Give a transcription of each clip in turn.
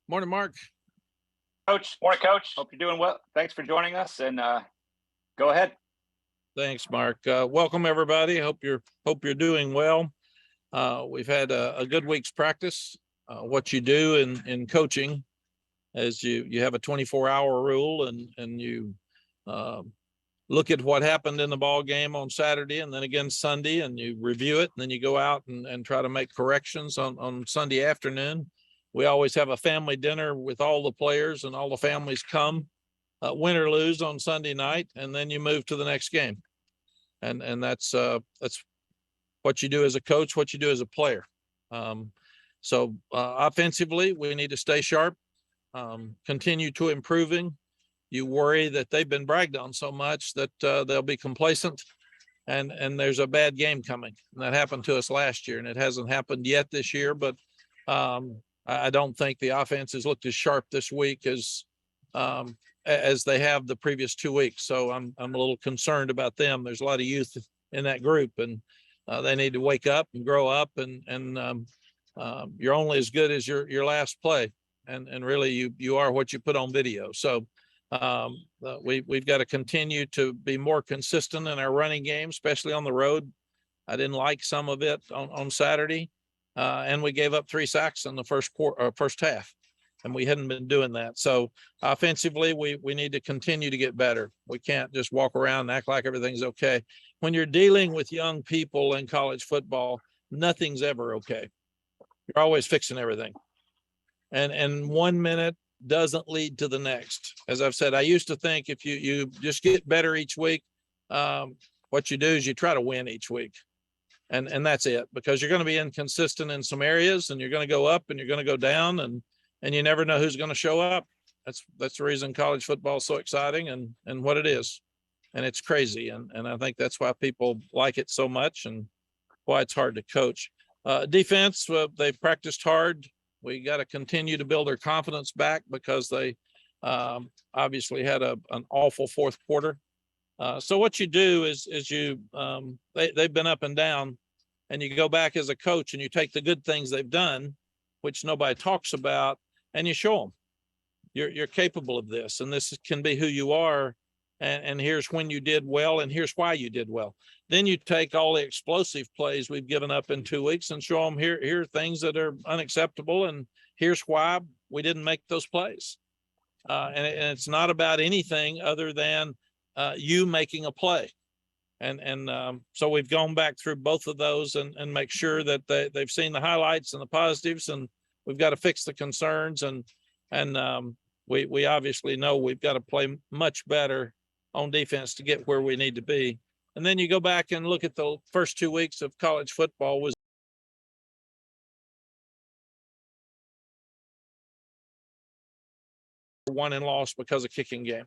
Morning, Mark. Coach. Morning, Coach. Hope you're doing well. Thanks for joining us, and go ahead. Thanks, Mark. Welcome, everybody. Hope you're doing well. We've had a good week's practice. What you do in coaching is you have a 24-hour rule, and you look at what happened in the ball game on Saturday and then again Sunday, and you review it, and then you go out and try to make corrections on Sunday afternoon. We always have a family dinner with all the players, and all the families come, win or lose, on Sunday night, and then you move to the next game. And that's what you do as a coach, what you do as a player. So offensively, we need to stay sharp, continue to improving. You worry that they've been bragged on so much that they'll be complacent, and there's a bad game coming. And that happened to us last year, and it hasn't happened yet this year, but I don't think the offense has looked as sharp this week as they have the previous 2 weeks. So I'm a little concerned about them. There's a lot of youth in that group, and they need to wake up and grow up, and you're only as good as your last play. And really you are what you put on video. So we've got to continue to be more consistent in our running game, especially on the road. I didn't like some of it on Saturday. And we gave up 3 sacks in the first half, and we hadn't been doing that. So offensively, we need to continue to get better. We can't just walk around and act like everything's okay. When you're dealing with young people in college football, nothing's ever okay. You're always fixing everything. And 1 minute doesn't lead to the next. As I've said, I used to think if you just get better each week, what you do is you try to win each week. And that's it, because you're going to be inconsistent in some areas, and you're going to go up and you're going to go down, and you never know who's going to show up. That's the reason college football is so exciting and what it is. And it's crazy. And I think that's why people like it so much, and why it's hard to coach. Defense, they practiced hard. We got to continue to build their confidence back, because they obviously had an awful fourth quarter. So what you do is they've been up and down, and you go back as a coach and you take the good things they've done, which nobody talks about, and you show them you're capable of this, and this can be who you are. And here's when you did well, and here's why you did well. Then you take all the explosive plays we've given up in 2 weeks and show them here are things that are unacceptable, and here's why we didn't make those plays. And it's not about anything other than you making a play. And so we've gone back through both of those and make sure that they've seen the highlights and the positives, and we've got to fix the concerns. And we obviously know we've got to play much better on defense to get where we need to be. And then you go back and look at the first 2 weeks of college football was won and lost because of kicking game.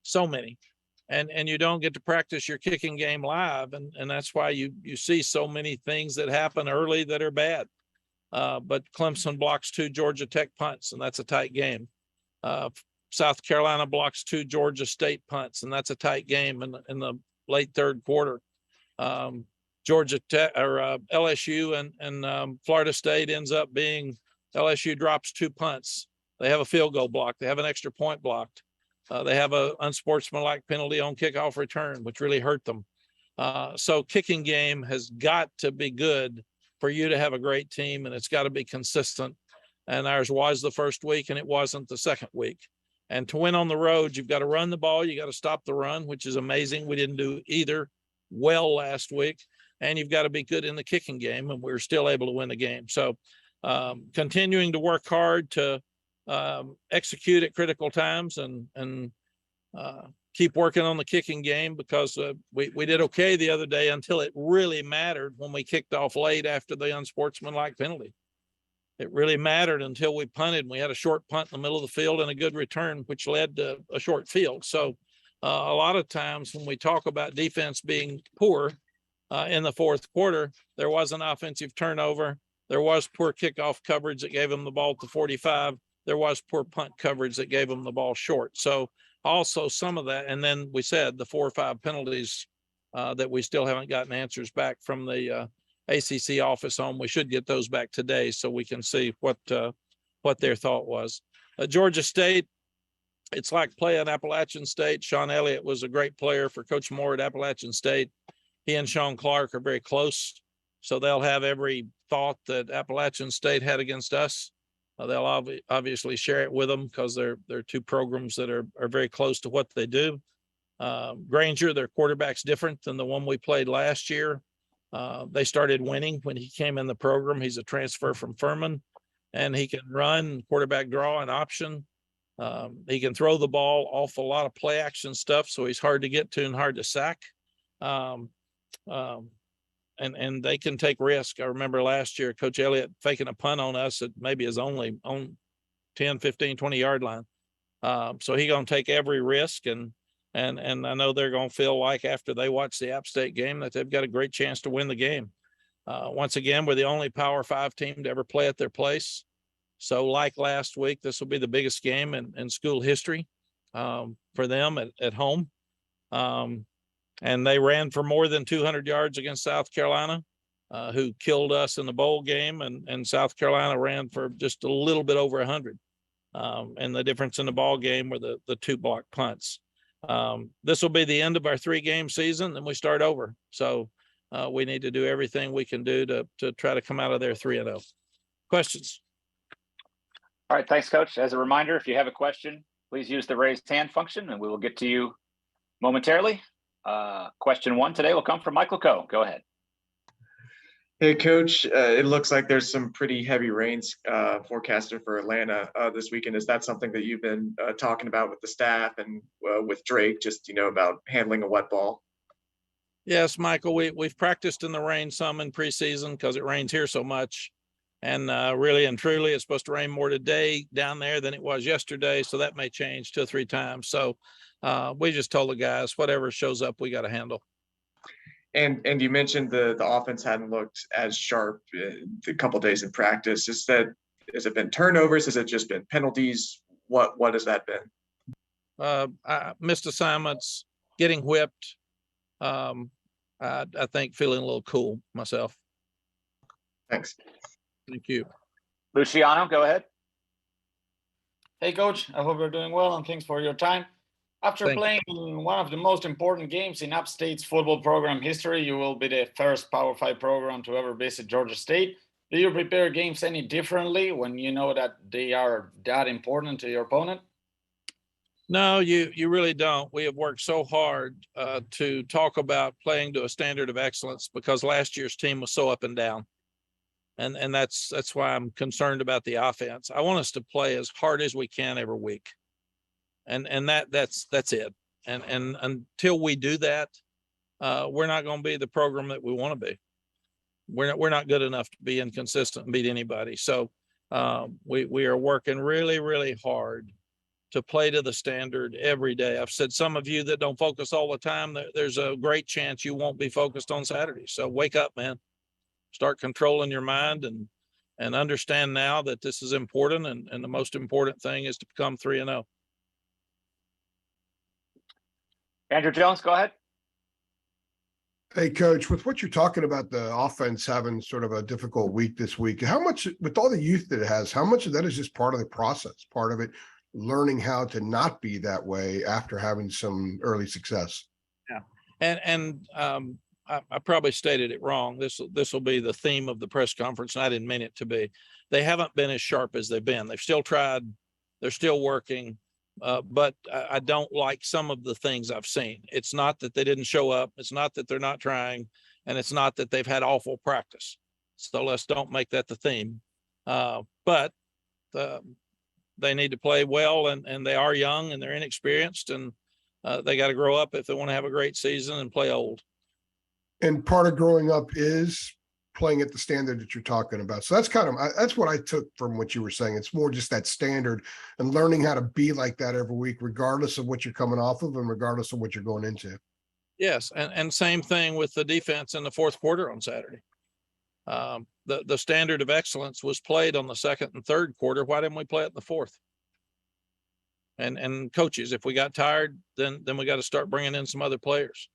So many. And you don't get to practice your kicking game live. And that's why you see so many things that happen early that are bad. But Clemson blocks 2 Georgia Tech punts, and that's a tight game. South Carolina blocks 2 Georgia State punts, and that's a tight game in the late third quarter. Georgia Tech or LSU and Florida State ends up being LSU drops 2 punts. They have a field goal blocked. They have an extra point blocked. They have an unsportsmanlike penalty on kickoff return, which really hurt them. So kicking game has got to be good for you to have a great team, and it's got to be consistent. And ours was the first week, and it wasn't the second week. And to win on the road, you've got to run the ball. You got to stop the run, which is amazing. We didn't do either well last week. And you've got to be good in the kicking game, and we're still able to win the game. So continuing to work hard to execute at critical times and keep working on the kicking game, because we did okay the other day until it really mattered when we kicked off late after the unsportsmanlike penalty. It really mattered until we punted. We had a short punt in the middle of the field and a good return, which led to a short field. So a lot of times when we talk about defense being poor in the fourth quarter, there was an offensive turnover. There was poor kickoff coverage that gave them the ball to 45. There was poor punt coverage that gave them the ball short. So also some of that. And then we said the 4 or 5 penalties that we still haven't gotten answers back from the ACC office on. We should get those back today so we can see what what their thought was. Georgia State, it's like playing Appalachian State. Sean Elliott was a great player for Coach Moore at Appalachian State. He and Sean Clark are very close, so they'll have every thought that Appalachian State had against us. They'll obviously share it with them because they're two programs that are very close to what they do. Granger, their quarterback's different than the one we played last year. They started winning when he came in the program. He's a transfer from Furman, and he can run, quarterback draw, and option. He can throw the ball off a lot of play action stuff, so he's hard to get to and hard to sack. And they can take risk. I remember last year, Coach Elliott faking a punt on us at maybe his only on 10, 15, 20-yard line. So he's going to take every risk, and I know they're going to feel like after they watch the App State game that they've got a great chance to win the game. Once again, we're the only Power 5 team to ever play at their place. So like last week, this will be the biggest game in school history for them at home. And they ran for more than 200 yards against South Carolina, who killed us in the bowl game, and South Carolina ran for just a little bit over 100. And the difference in the ball game were the 2 block punts. This will be the end of our 3-game season, and we start over. So we need to do everything we can do to try to come out of there 3-0. Questions? All right, thanks, Coach. As a reminder, if you have a question, please use the raised hand function, and we will get to you momentarily. Question 1 today will come from Michael Coe. Go ahead. Hey, Coach. It looks like there's some pretty heavy rains forecasted for Atlanta this weekend. Is that something that you've been talking about with the staff and with Drake, just, about handling a wet ball? Yes, Michael, we've practiced in the rain some in preseason because it rains here so much. And really and truly, it's supposed to rain more today down there than it was yesterday. So that may change 2 or 3 times. So we just told the guys, whatever shows up, we got to handle. And you mentioned the offense hadn't looked as sharp a couple of days in practice. Has it been turnovers? Has it just been penalties? What has that been? Missed assignments, getting whipped. I think feeling a little cool myself. Thanks. Thank you. Luciano, go ahead. Hey, Coach. I hope you're doing well, and thanks for your time. After playing one of the most important games in Upstate's football program history, you will be the first Power 5 program to ever visit Georgia State. Do you prepare games any differently when you know that they are that important to your opponent? No, you really don't. We have worked so hard to talk about playing to a standard of excellence because last year's team was so up and down. And that's why I'm concerned about the offense. I want us to play as hard as we can every week. And that's it. And until we do that, we're not going to be the program that we want to be. We're not good enough to be inconsistent and beat anybody. So we are working really, really hard to play to the standard every day. I've said some of you that don't focus all the time, there's a great chance you won't be focused on Saturday. So wake up, man. Start controlling your mind and understand now that this is important. And the most important thing is to become 3-0. Andrew Jones, go ahead. Hey, Coach, with what you're talking about, the offense having sort of a difficult week this week, how much, with all the youth that it has, how much of that is just part of the process, part of it, learning how to not be that way after having some early success? Yeah. And I probably stated it wrong. This will be the theme of the press conference, and I didn't mean it to be. They haven't been as sharp as they've been. They've still tried. They're still working. But I don't like some of the things I've seen. It's not that they didn't show up. It's not that they're not trying. And it's not that they've had awful practice. So let's don't make that the theme. But they need to play well, and they are young and they're inexperienced, and they got to grow up if they want to have a great season and play old. And part of growing up is playing at the standard that you're talking about. So that's that's what I took from what you were saying. It's more just that standard and learning how to be like that every week, regardless of what you're coming off of and regardless of what you're going into. Yes. And same thing with the defense in the 4th quarter on Saturday. The standard of excellence was played on the 2nd and 3rd quarter. Why didn't we play it in the 4th? And coaches, if we got tired, then we got to start bringing in some other players.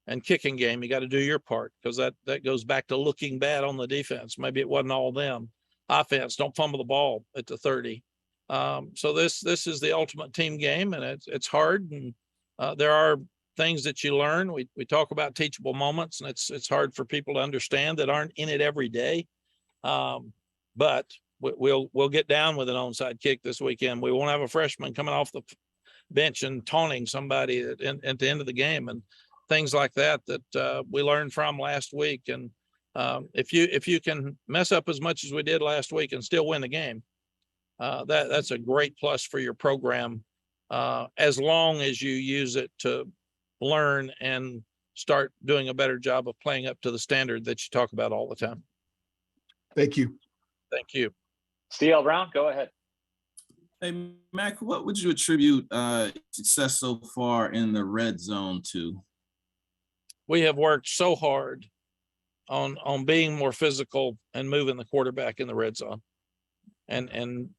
And kicking game, you got to do your part, because that goes back to looking bad on the defense. Maybe it wasn't all them. offense. Don't fumble the ball at the 30. So this is the ultimate team game, and it's hard. And there are things that you learn. We talk about teachable moments, and it's hard for people to understand that aren't in it every day. But we'll get down with an onside kick this weekend. We won't have a freshman coming off the bench and taunting somebody at the end of the game, and things like that we learned from last week. And if you can mess up as much as we did last week and still win the game, that's a great plus for your program, as long as you use it to learn and start doing a better job of playing up to the standard that you talk about all the time. Thank you. Thank you. CL Brown, go ahead. Hey, Mack, what would you attribute success so far in the red zone to? We have worked so hard on being more physical and moving the quarterback in the red zone. And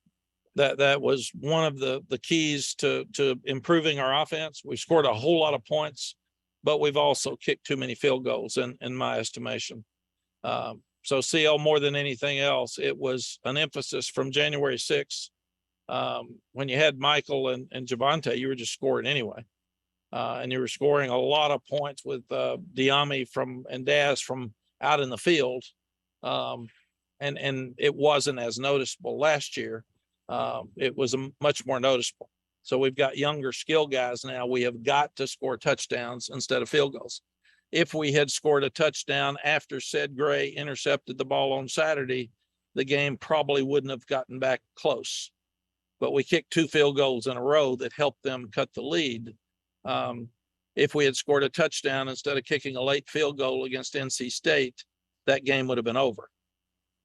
that was one of the keys to improving our offense. We scored a whole lot of points, but we've also kicked too many field goals in my estimation. So CL, more than anything else, it was an emphasis from January 6th. When you had Michael and Javonte, you were just scoring anyway. And you were scoring a lot of points with Diami and Daz from out in the field. And it wasn't as noticeable last year. It was much more noticeable. So we've got younger skill guys now. We have got to score touchdowns instead of field goals. If we had scored a touchdown after Ced Gray intercepted the ball on Saturday, the game probably wouldn't have gotten back close. But we kicked 2 field goals in a row that helped them cut the lead. If we had scored a touchdown instead of kicking a late field goal against NC State, that game would have been over.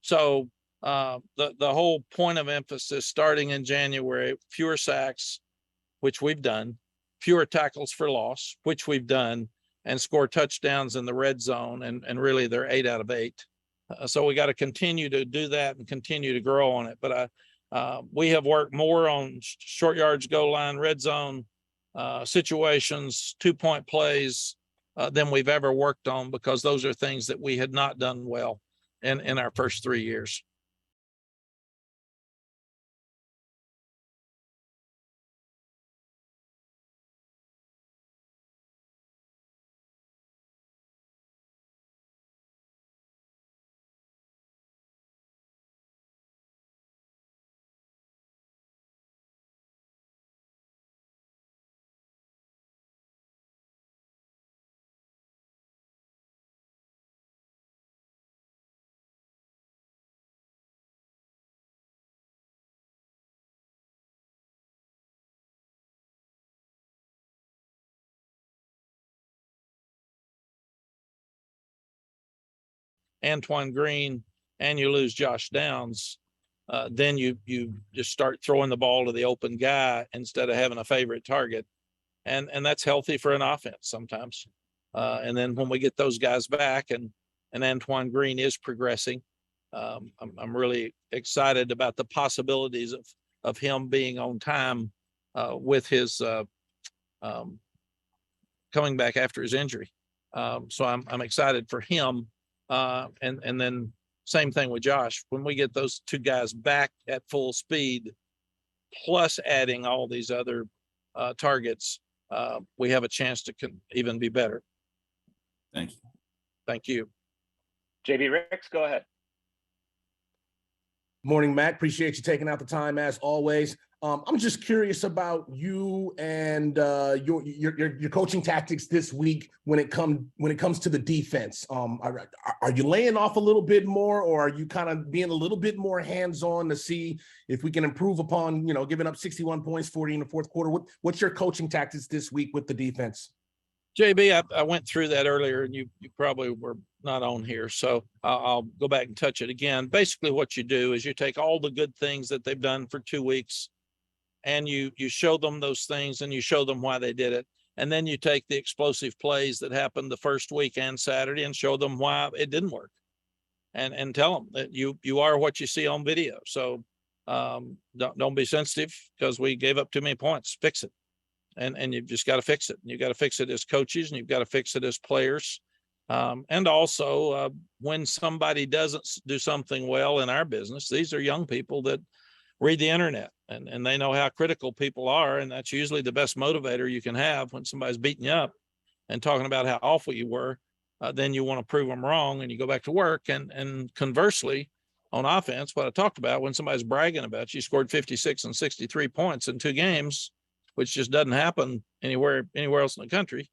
So the whole point of emphasis starting in January, fewer sacks, which we've done, fewer tackles for loss, which we've done, and score touchdowns in the red zone. And really they're 8 out of 8. So we got to continue to do that and continue to grow on it. But we have worked more on short yards, goal line, red zone situations, 2-point plays than we've ever worked on, because those are things that we had not done well in our first 3 years. Antoine Green and you lose Josh Downs, then you just start throwing the ball to the open guy instead of having a favorite target. And that's healthy for an offense sometimes. And then when we get those guys back and Antoine Green is progressing, I'm really excited about the possibilities of him being on time with his coming back after his injury. So I'm excited for him. And then same thing with Josh. When we get those 2 guys back at full speed, plus adding all these other targets, we have a chance to even be better. Thank you. Thank you. JB Ricks, go ahead. Morning, Matt. Appreciate you taking out the time as always. I'm just curious about you and your coaching tactics this week when it comes to the defense. Are you laying off a little bit more, or are you kind of being a little bit more hands-on to see if we can improve upon, giving up 61 points, 40 in the fourth quarter? What's your coaching tactics this week with the defense? JB, I went through that earlier, and you probably were not on here, so I'll go back and touch it again. Basically, what you do is you take all the good things that they've done for 2 weeks, and you show them those things, and you show them why they did it. And then you take the explosive plays that happened the first week and Saturday and show them why it didn't work, and tell them that you are what you see on video. So don't be sensitive because we gave up too many points. Fix it. And you've just got to fix it. And you've got to fix it as coaches, and you've got to fix it as players. And also when somebody doesn't do something well in our business, these are young people that read the internet and they know how critical people are. And that's usually the best motivator you can have when somebody's beating you up and talking about how awful you were. Then you want to prove them wrong and you go back to work. And conversely, on offense, what I talked about, when somebody's bragging about you scored 56 and 63 points in 2 games, which just doesn't happen anywhere else in the country.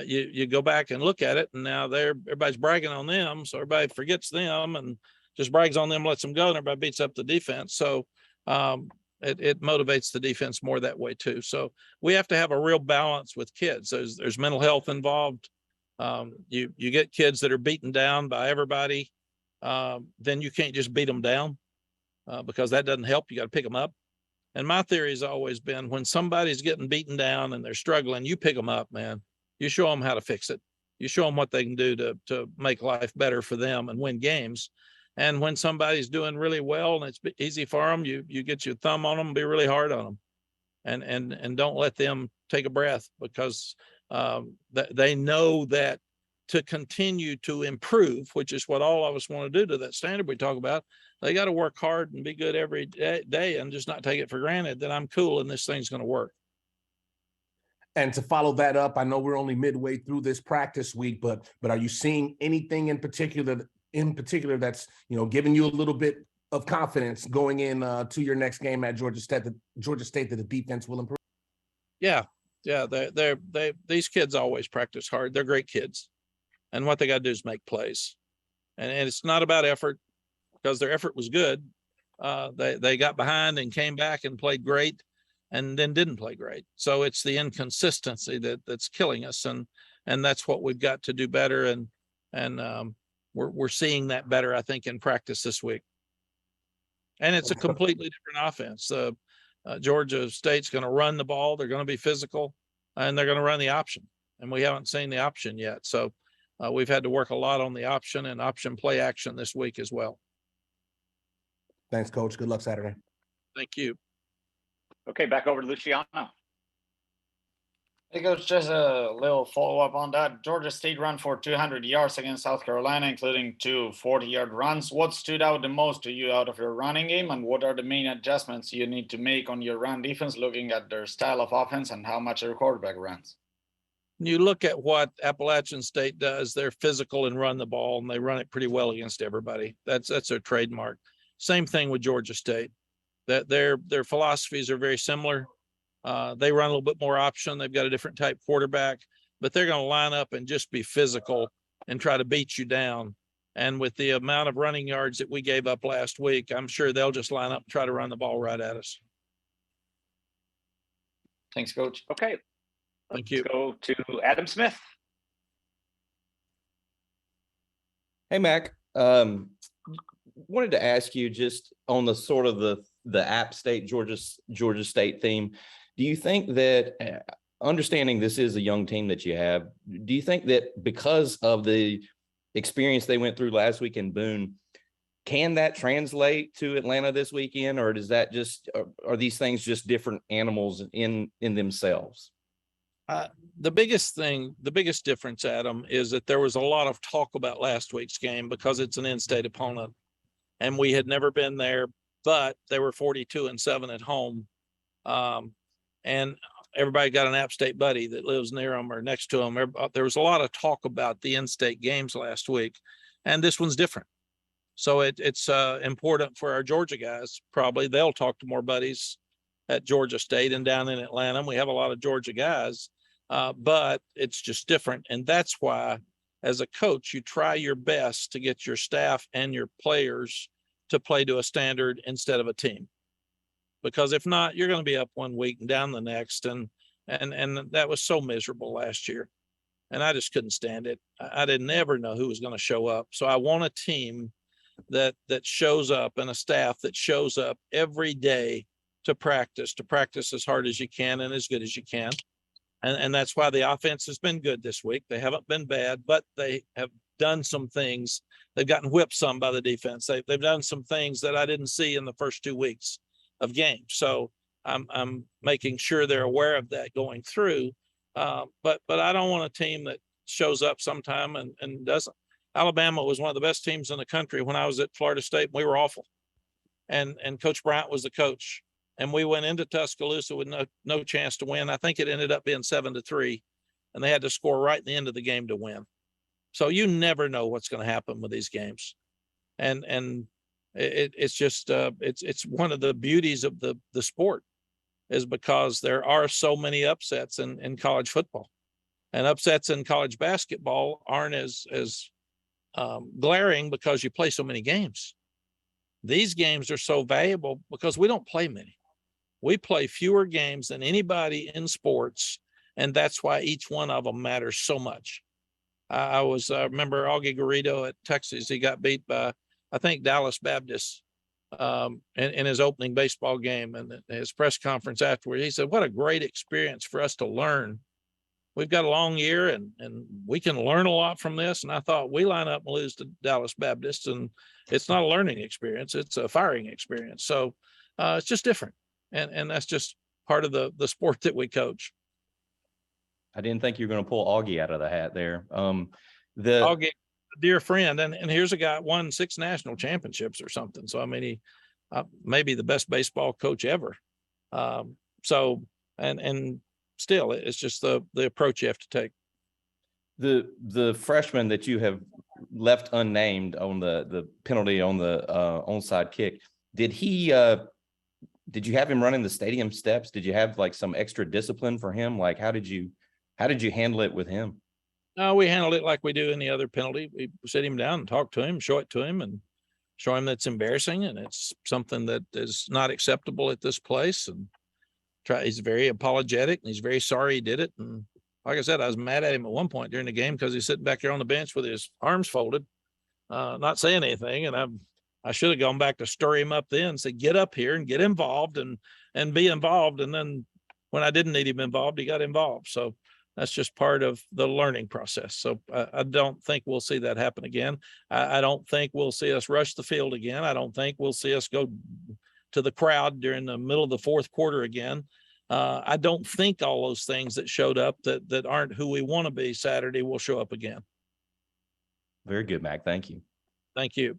You go back and look at it, and now everybody's bragging on them, so everybody forgets them and just brags on them, lets them go, and everybody beats up the defense. So it motivates the defense more that way too. So we have to have a real balance with kids. There's mental health involved. You get kids that are beaten down by everybody, then you can't just beat them down because that doesn't help. You got to pick them up. And my theory has always been when somebody's getting beaten down and they're struggling, you pick them up, man. You show them how to fix it. You show them what they can do to make life better for them and win games. And when somebody's doing really well and it's easy for them, you get your thumb on them, be really hard on them, and don't let them take a breath, because they know that to continue to improve, which is what all of us want to do to that standard we talk about, they got to work hard and be good every day and just not take it for granted that I'm cool and this thing's going to work. And to follow that up, I know we're only midway through this practice week, but are you seeing anything in particular that's, giving you a little bit of confidence going in to your next game at Georgia State that the defense will improve? Yeah. These kids always practice hard. They're great kids. And what they got to do is make plays. And it's not about effort, because their effort was good. They got behind and came back and played great, and then didn't play great. So it's the inconsistency that's killing us. And that's what we've got to do better. And we're seeing that better, I think, in practice this week. And it's a completely different offense. Georgia State's going to run the ball. They're going to be physical, and they're going to run the option. And we haven't seen the option yet. So we've had to work a lot on the option and option play action this week as well. Thanks, Coach. Good luck Saturday. Thank you. Okay, back over to Luciano. Hey, Coach, just a little follow-up on that. Georgia State ran for 200 yards against South Carolina, including 2 40-yard runs. What stood out the most to you out of your running game, and what are the main adjustments you need to make on your run defense, looking at their style of offense and how much their quarterback runs? You look at what Appalachian State does. They're physical and run the ball, and they run it pretty well against everybody. That's their trademark. Same thing with Georgia State. That their philosophies are very similar. They run a little bit more option. They've got a different type quarterback, but they're going to line up and just be physical and try to beat you down. And with the amount of running yards that we gave up last week, I'm sure they'll just line up and try to run the ball right at us. Thanks, Coach. Okay. Thank you. Let's go to Adam Smith. Hey, Mac. Wanted to ask you just on the sort of the App State, Georgia State theme. Do you think that, understanding this is a young team that you have, do you think that because of the experience they went through last week in Boone, can that translate to Atlanta this weekend, or does that just, are these things just different animals in themselves? The biggest difference, Adam, is that there was a lot of talk about last week's game because it's an in-state opponent, and we had never been there, but they were 42-7 at home. And everybody got an App State buddy that lives near them or next to them. There was a lot of talk about the in-state games last week, and this one's different. So it's important for our Georgia guys. Probably they'll talk to more buddies at Georgia State and down in Atlanta. We have a lot of Georgia guys, but it's just different. And that's why, as a coach, you try your best to get your staff and your players to play to a standard instead of a team. Because if not, you're going to be up one week and down the next. And that was so miserable last year. And I just couldn't stand it. I didn't ever know who was going to show up. So I want a team that shows up and a staff that shows up every day to practice as hard as you can and as good as you can. And that's why the offense has been good this week. They haven't been bad, but they have done some things. They've gotten whipped some by the defense. They've done some things that I didn't see in the first 2 weeks of games. So I'm making sure they're aware of that going through. But I don't want a team shows up sometime and doesn't. Alabama was one of the best teams in the country when I was at Florida State. We were awful. And Coach Bryant was the coach. And we went into Tuscaloosa with no chance to win. I think it ended up being 7-3. And they had to score right in the end of the game to win. So you never know what's going to happen with these games. And it's just it's one of the beauties of the sport, is because there are so many upsets in college football, and upsets in college basketball aren't as glaring because you play so many games. These games are so valuable because we don't play many. We play fewer games than anybody in sports, and that's why each one of them matters so much. I remember Augie Garrido at Texas. He got beat by, I think, Dallas Baptist in his opening baseball game, and his press conference afterward, he said, "What a great experience for us to learn. We've got a long year and we can learn a lot from this." And I thought, we line up and lose to Dallas Baptist, and it's not a learning experience, it's a firing experience. So it's just different. And that's just part of the sport that we coach. I didn't think you were going to pull Augie out of the hat there. Augie, a dear friend, and here's a guy won 6 national championships or something. So I mean, he maybe the best baseball coach ever. So still, it's just the approach you have to take. The freshman that you have left unnamed on the penalty on the onside kick, did you have him running the stadium steps? Did you have like some extra discipline for him? Like, how did you handle it with him? We handled it like we do any other penalty. We sit him down and talk to him, show it to him, and show him that's embarrassing and it's something that is not acceptable at this place. And he's very apologetic and he's very sorry he did it. And like I said, I was mad at him at one point during the game because he's sitting back there on the bench with his arms folded, not saying anything. And I should have gone back to stir him up then and say, get up here and get involved and be involved. And then when I didn't need him involved, he got involved. So that's just part of the learning process. So I don't think we'll see that happen again. I don't think we'll see us rush the field again. I don't think we'll see us go to the crowd during the middle of the fourth quarter again. I don't think all those things that showed up that aren't who we want to be Saturday will show up again. Very good, Mac. Thank you. Thank you.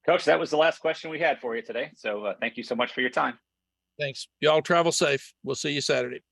Coach, that was the last question we had for you today. So thank you so much for your time. Thanks. Y'all travel safe. We'll see you Saturday.